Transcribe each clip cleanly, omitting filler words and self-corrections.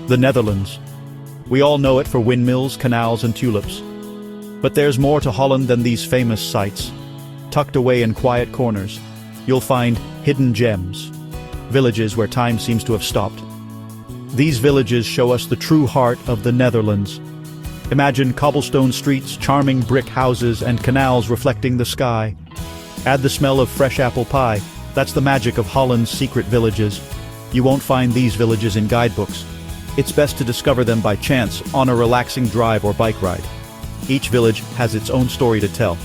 The Netherlands. We all know it for windmills, canals, and tulips. But there's more to Holland than these famous sights. Tucked away in quiet corners, you'll find hidden gems, villages where time seems to have stopped. These villages show us the true heart of the Netherlands. Imagine cobblestone streets, charming brick houses, and canals reflecting the sky. Add the smell of fresh apple pie. That's the magic of Holland's secret villages. You won't find these villages in guidebooks. It's best to discover them by chance on a relaxing drive or bike ride. Each village has its own story to tell.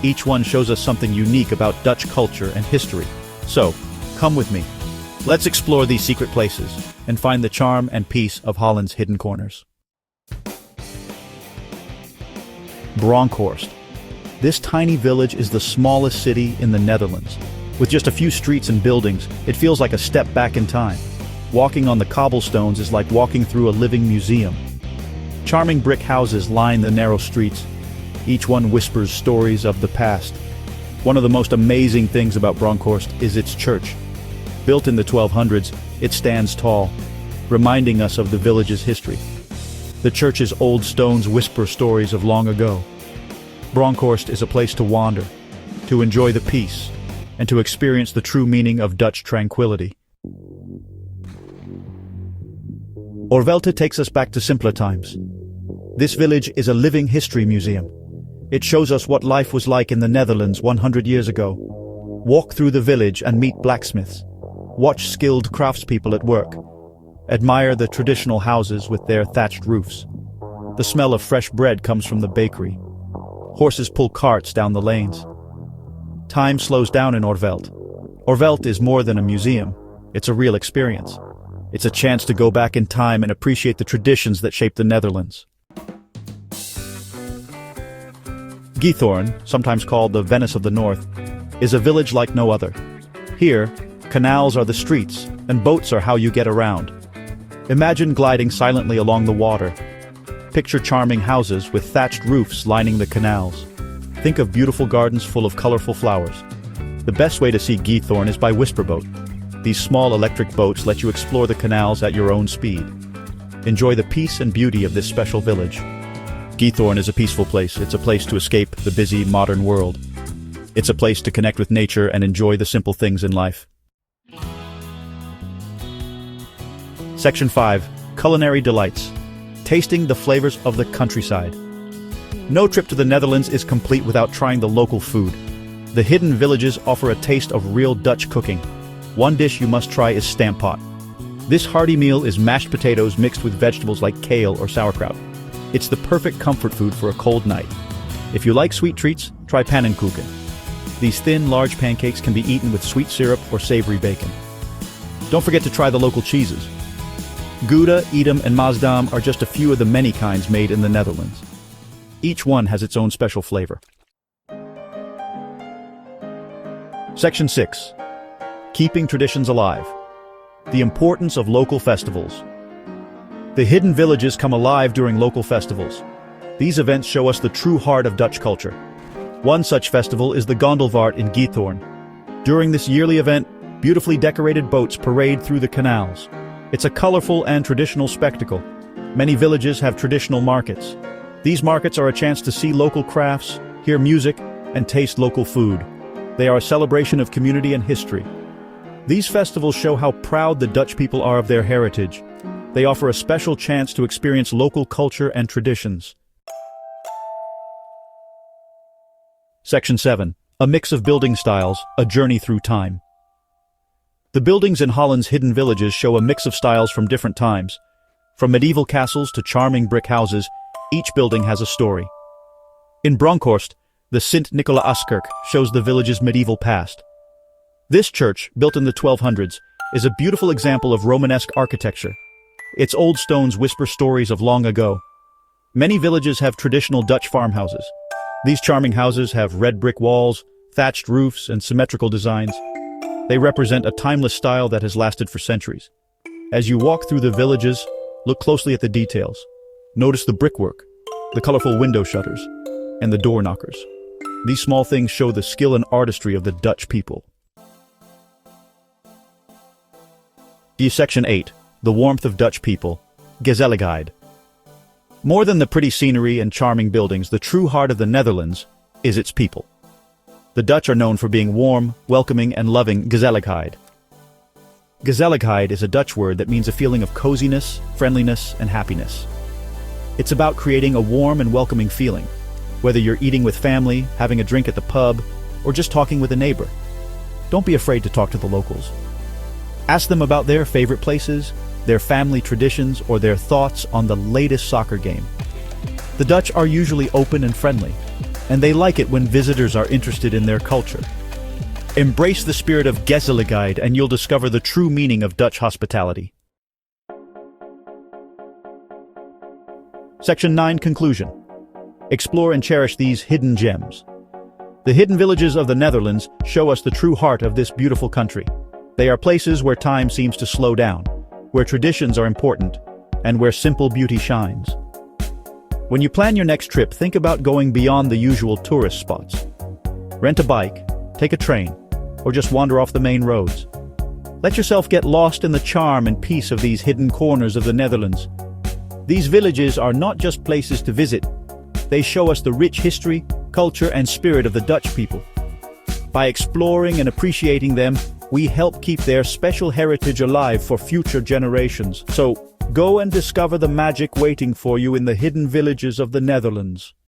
Each one shows us something unique about Dutch culture and history. So, come with me. Let's explore these secret places and find the charm and peace of Holland's hidden corners. Bronkhorst. This tiny village is the smallest city in the Netherlands. With just a few streets and buildings, it feels like a step back in time. Walking on the cobblestones is like walking through a living museum. Charming brick houses line the narrow streets. Each one whispers stories of the past. One of the most amazing things about Bronkhorst is its church. Built in the 1200s, it stands tall, reminding us of the village's history. The church's old stones whisper stories of long ago. Bronkhorst is a place to wander, to enjoy the peace, and to experience the true meaning of Dutch tranquility. Orvelte takes us back to simpler times. This village is a living history museum. It shows us what life was like in the Netherlands 100 years ago. Walk through the village and meet blacksmiths. Watch skilled craftspeople at work. Admire the traditional houses with their thatched roofs. The smell of fresh bread comes from the bakery. Horses pull carts down the lanes. Time slows down in Orvelte. Orvelte is more than a museum. It's a real experience. It's a chance to go back in time and appreciate the traditions that shape the Netherlands. Giethoorn, sometimes called the Venice of the North, is a village like no other. Here, canals are the streets, and boats are how you get around. Imagine gliding silently along the water. Picture charming houses with thatched roofs lining the canals. Think of beautiful gardens full of colorful flowers. The best way to see Giethoorn is by whisperboat. These small electric boats let you explore the canals at your own speed. Enjoy the peace and beauty of this special village. Giethoorn is a peaceful place. It's a place to escape the busy modern world. It's a place to connect with nature and enjoy the simple things in life. Section 5. Culinary Delights. Tasting the flavors of the countryside. No trip to the Netherlands is complete without trying the local food. The hidden villages offer a taste of real Dutch cooking. One dish you must try is stamppot. This hearty meal is mashed potatoes mixed with vegetables like kale or sauerkraut. It's the perfect comfort food for a cold night. If you like sweet treats, try pannenkoeken. These thin, large pancakes can be eaten with sweet syrup or savory bacon. Don't forget to try the local cheeses. Gouda, Edam, and Maasdam are just a few of the many kinds made in the Netherlands. Each one has its own special flavor. Section 6. Keeping traditions alive. The importance of local festivals. The hidden villages come alive during local festivals. These events show us the true heart of Dutch culture. One such festival is the Gondelvaart in Giethoorn. During this yearly event, beautifully decorated boats parade through the canals. It's a colorful and traditional spectacle. Many villages have traditional markets. These markets are a chance to see local crafts, hear music, and taste local food. They are a celebration of community and history. These festivals show how proud the Dutch people are of their heritage. They offer a special chance to experience local culture and traditions. Section 7. A mix of building styles, a journey through time. The buildings in Holland's hidden villages show a mix of styles from different times. From medieval castles to charming brick houses, each building has a story. In Bronkhorst, the Sint Nicolaaskerk shows the village's medieval past. This church, built in the 1200s, is a beautiful example of Romanesque architecture. Its old stones whisper stories of long ago. Many villages have traditional Dutch farmhouses. These charming houses have red brick walls, thatched roofs, and symmetrical designs. They represent a timeless style that has lasted for centuries. As you walk through the villages, look closely at the details. Notice the brickwork, the colorful window shutters, and the door knockers. These small things show the skill and artistry of the Dutch people. Section 8. The warmth of Dutch people. Gezelligheid. More than the pretty scenery and charming buildings, the true heart of the Netherlands is its people. The Dutch are known for being warm, welcoming, and loving. Gezelligheid. Gezelligheid is a Dutch word that means a feeling of coziness, friendliness, and happiness. It's about creating a warm and welcoming feeling, whether you're eating with family, having a drink at the pub, or just talking with a neighbor. Don't be afraid to talk to the locals. Ask them about their favorite places, their family traditions, or their thoughts on the latest soccer game. The Dutch are usually open and friendly, and they like it when visitors are interested in their culture. Embrace the spirit of Gezelligheid and you'll discover the true meaning of Dutch hospitality. Section 9. Conclusion. Explore and cherish these hidden gems. The hidden villages of the Netherlands show us the true heart of this beautiful country. They are places where time seems to slow down, where traditions are important, and where simple beauty shines. When you plan your next trip, think about going beyond the usual tourist spots. Rent a bike, take a train, or just wander off the main roads. Let yourself get lost in the charm and peace of these hidden corners of the Netherlands. These villages are not just places to visit. They show us the rich history, culture, and spirit of the Dutch people. By exploring and appreciating them, we help keep their special heritage alive for future generations. So, go and discover the magic waiting for you in the hidden villages of the Netherlands.